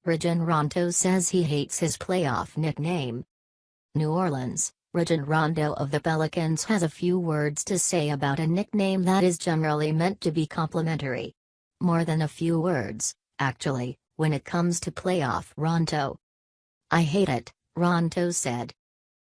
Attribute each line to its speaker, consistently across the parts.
Speaker 1: Rajon Rondo says he hates his playoff nickname. New Orleans, Rajon Rondo of the Pelicans has a few words to say about a nickname that is generally meant to be complimentary. More than a few words, actually, when it comes to playoff Rondo. "I hate it," Rondo said.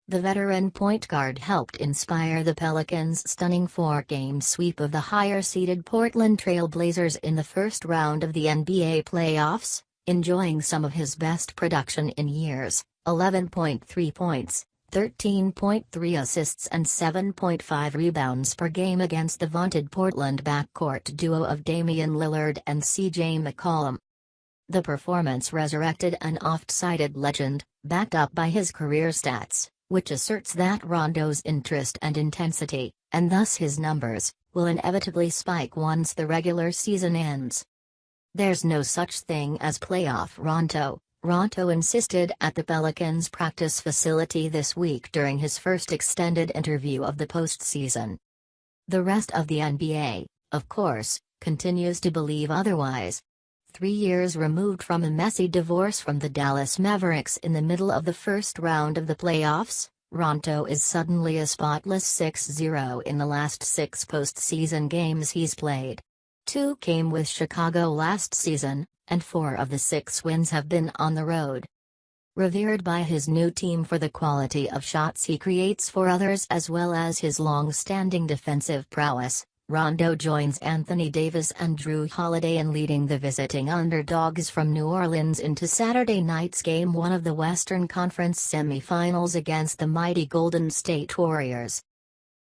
Speaker 1: The veteran point guard helped inspire the Pelicans' stunning 4-game sweep of the higher-seeded Portland Trail Blazers in the first round of the NBA playoffs, enjoying some of his best production in years: 11.3 points, 13.3 assists and 7.5 rebounds per game against the vaunted Portland backcourt duo of Damian Lillard and C.J. McCollum. The performance resurrected an oft-cited legend, backed up by his career stats, which asserts that Rondo's interest and intensity, and thus his numbers, will inevitably spike once the regular season ends. "There's no such thing as playoff Rondo," Rondo insisted at the Pelicans' practice facility this week during his first extended interview of the postseason. The rest of the NBA, of course, continues to believe otherwise. 3 years removed from a messy divorce from the Dallas Mavericks in the middle of the first round of the playoffs, Rondo is suddenly a spotless 6-0 in the last 6 postseason games he's played. 2 came with Chicago last season, and 4 of the 6 wins have been on the road. Revered by his new team for the quality of shots he creates for others as well as his long-standing defensive prowess, Rondo joins Anthony Davis and Drew Holiday in leading the visiting underdogs from New Orleans into Saturday night's Game 1 of the Western Conference semifinals against the mighty Golden State Warriors.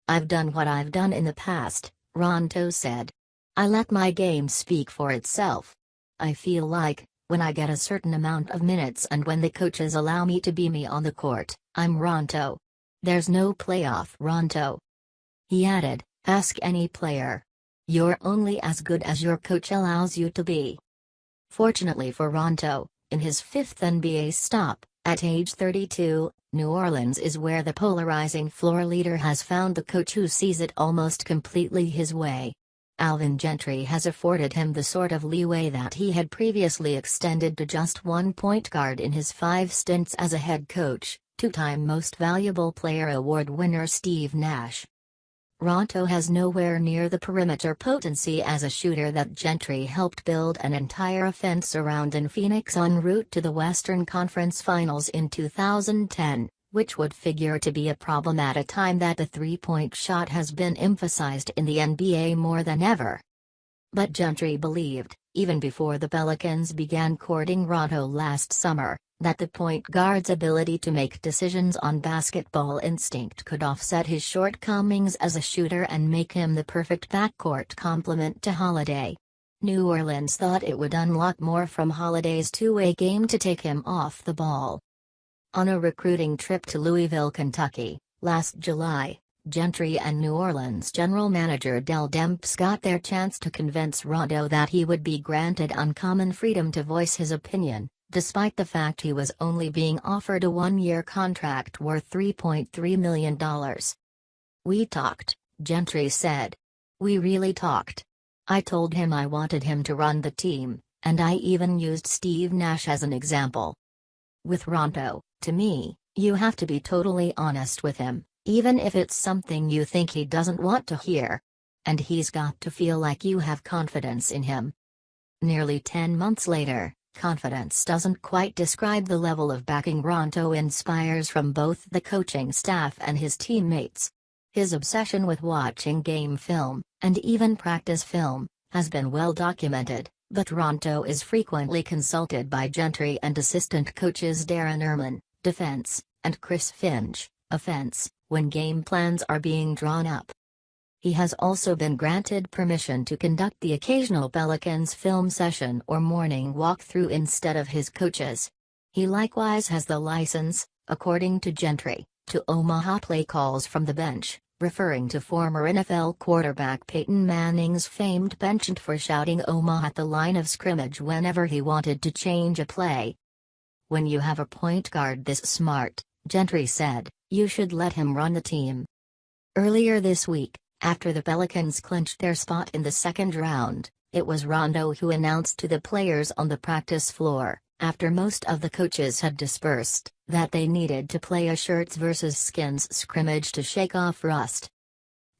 Speaker 1: "I've done what I've done in the past," Rondo said. "I let my game speak for itself. I feel like, when I get a certain amount of minutes and when the coaches allow me to be me on the court, I'm Rondo. There's no playoff Rondo." He added, "Ask any player. You're only as good as your coach allows you to be." Fortunately for Rondo, in his 5th NBA stop, at age 32, New Orleans is where the polarizing floor leader has found the coach who sees it almost completely his way. Alvin Gentry has afforded him the sort of leeway that he had previously extended to just one point guard in his 5 stints as a head coach, 2-time Most Valuable Player award winner Steve Nash. Rondo has nowhere near the perimeter potency as a shooter that Gentry helped build an entire offense around in Phoenix en route to the Western Conference Finals in 2010, which would figure to be a problem at a time that the three-point shot has been emphasized in the NBA more than ever. But Gentry believed, even before the Pelicans began courting Rondo last summer, that the point guard's ability to make decisions on basketball instinct could offset his shortcomings as a shooter and make him the perfect backcourt complement to Holiday. New Orleans thought it would unlock more from Holiday's two-way game to take him off the ball. On a recruiting trip to Louisville, Kentucky, last July, Gentry and New Orleans general manager Dell Demps got their chance to convince Rondo that he would be granted uncommon freedom to voice his opinion, despite the fact he was only being offered a 1-year contract worth $3.3 million. "We talked," Gentry said. "We really talked. I told him I wanted him to run the team, and I even used Steve Nash as an example. With Rondo, to me, you have to be totally honest with him, even if it's something you think he doesn't want to hear. And he's got to feel like you have confidence in him." Nearly 10 months later, confidence doesn't quite describe the level of backing Rondo inspires from both the coaching staff and his teammates. His obsession with watching game film, and even practice film, has been well documented, but Rondo is frequently consulted by Gentry and assistant coaches Darren Erman, defense, and Chris Finch, offense, when game plans are being drawn up. He has also been granted permission to conduct the occasional Pelicans film session or morning walkthrough instead of his coaches. He likewise has the license, according to Gentry, to Omaha play calls from the bench, referring to former NFL quarterback Peyton Manning's famed penchant for shouting Omaha at the line of scrimmage whenever he wanted to change a play. "When you have a point guard this smart," Gentry said, "you should let him run the team." Earlier this week, after the Pelicans clinched their spot in the second round, it was Rondo who announced to the players on the practice floor, after most of the coaches had dispersed, that they needed to play a shirts versus skins scrimmage to shake off rust.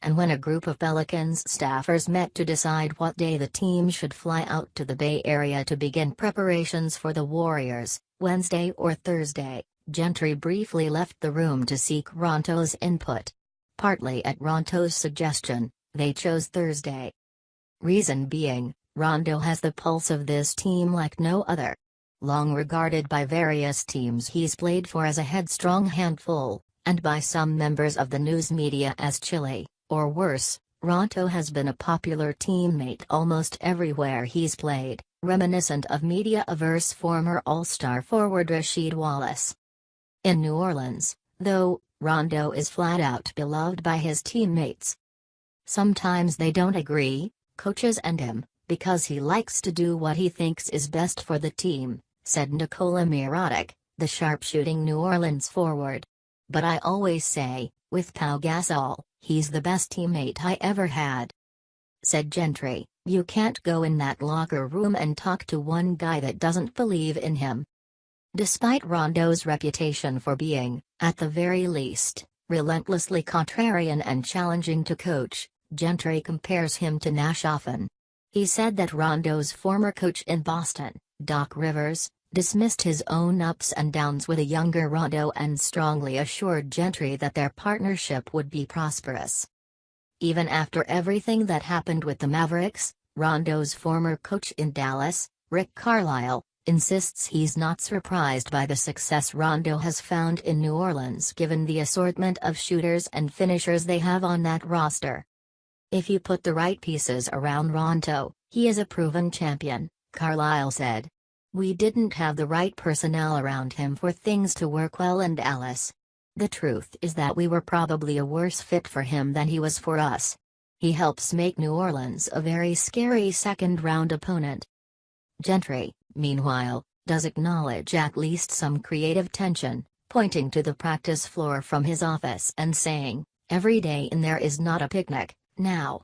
Speaker 1: And when a group of Pelicans staffers met to decide what day the team should fly out to the Bay Area to begin preparations for the Warriors, Wednesday or Thursday, Gentry briefly left the room to seek Rondo's input. Partly at Rondo's suggestion, they chose Thursday. Reason being, Rondo has the pulse of this team like no other. Long regarded by various teams he's played for as a headstrong handful, and by some members of the news media as chilly, or worse, Rondo has been a popular teammate almost everywhere he's played, reminiscent of media-averse former All-Star forward Rasheed Wallace. In New Orleans, though, Rondo is flat-out beloved by his teammates. Sometimes they don't agree, coaches and him, because he likes to do what he thinks is best for the team, said Nikola Mirotic, the sharpshooting New Orleans forward. "But I always say, with Pau Gasol, he's the best teammate I ever had," said Gentry. "You can't go in that locker room and talk to one guy that doesn't believe in him." Despite Rondo's reputation for being, at the very least, relentlessly contrarian and challenging to coach, Gentry compares him to Nash often. He said that Rondo's former coach in Boston, Doc Rivers, dismissed his own ups and downs with a younger Rondo and strongly assured Gentry that their partnership would be prosperous. Even after everything that happened with the Mavericks, Rondo's former coach in Dallas, Rick Carlisle, insists he's not surprised by the success Rondo has found in New Orleans given the assortment of shooters and finishers they have on that roster. "If you put the right pieces around Rondo, he is a proven champion," Carlisle said. "We didn't have the right personnel around him for things to work well in Dallas. The truth is that we were probably a worse fit for him than he was for us. He helps make New Orleans a very scary second-round opponent." Gentry, meanwhile, does acknowledge at least some creative tension, pointing to the practice floor from his office and saying, "Every day in there is not a picnic, now."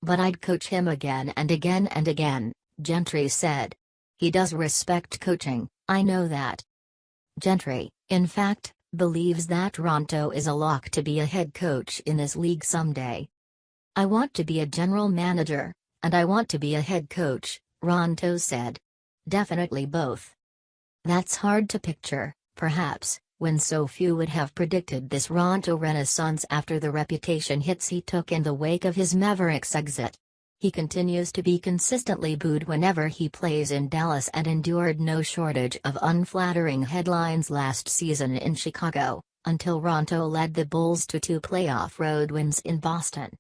Speaker 1: "But I'd coach him again and again and again," Gentry said. "He does respect coaching, I know that." Gentry, in fact, believes that Rondo is a lock to be a head coach in this league someday. "I want to be a general manager, and I want to be a head coach," Rondo said. "Definitely both." That's hard to picture, perhaps, when so few would have predicted this Rondo renaissance after the reputation hits he took in the wake of his Mavericks exit. He continues to be consistently booed whenever he plays in Dallas and endured no shortage of unflattering headlines last season in Chicago, until Rondo led the Bulls to 2 playoff road wins in Boston.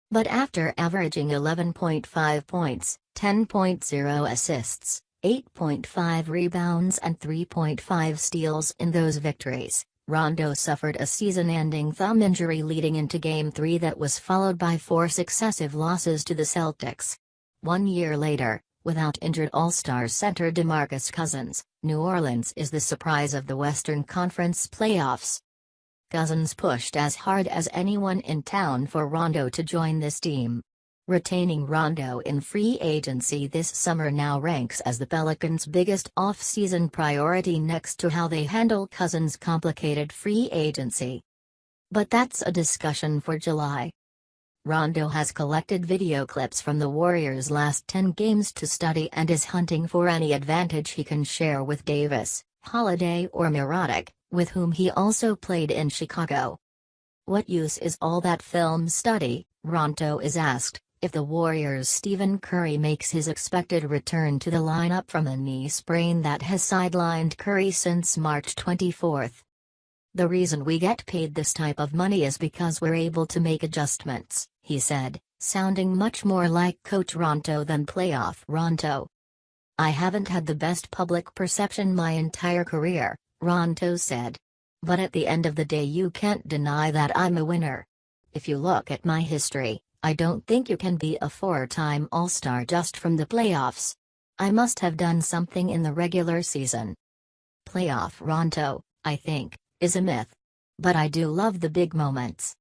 Speaker 1: But after averaging 11.5 points, 10.0 assists, 8.5 rebounds and 3.5 steals in those victories, Rondo suffered a season-ending thumb injury leading into Game 3 that was followed by 4 successive losses to the Celtics. 1 year later, without injured All-Star center DeMarcus Cousins, New Orleans is the surprise of the Western Conference playoffs. Cousins pushed as hard as anyone in town for Rondo to join this team. Retaining Rondo in free agency this summer now ranks as the Pelicans' biggest off-season priority next to how they handle Cousins' complicated free agency. But that's a discussion for July. Rondo has collected video clips from the Warriors' last 10 games to study and is hunting for any advantage he can share with Davis, Holiday or Mirotic, with whom he also played in Chicago. "What use is all that film study?" Rondo is asked, if the Warriors' Stephen Curry makes his expected return to the lineup from a knee sprain that has sidelined Curry since March 24. "The reason we get paid this type of money is because we're able to make adjustments," he said, sounding much more like Coach Rondo than playoff Rondo. "I haven't had the best public perception my entire career," Rondo said. But at the end of the day, you can't deny that I'm a winner. If you look at my history, I don't think you can be a four-time All-Star just from the playoffs. I must have done something in the regular season. Playoff Rondo, I think, is a myth. But I do love the big moments.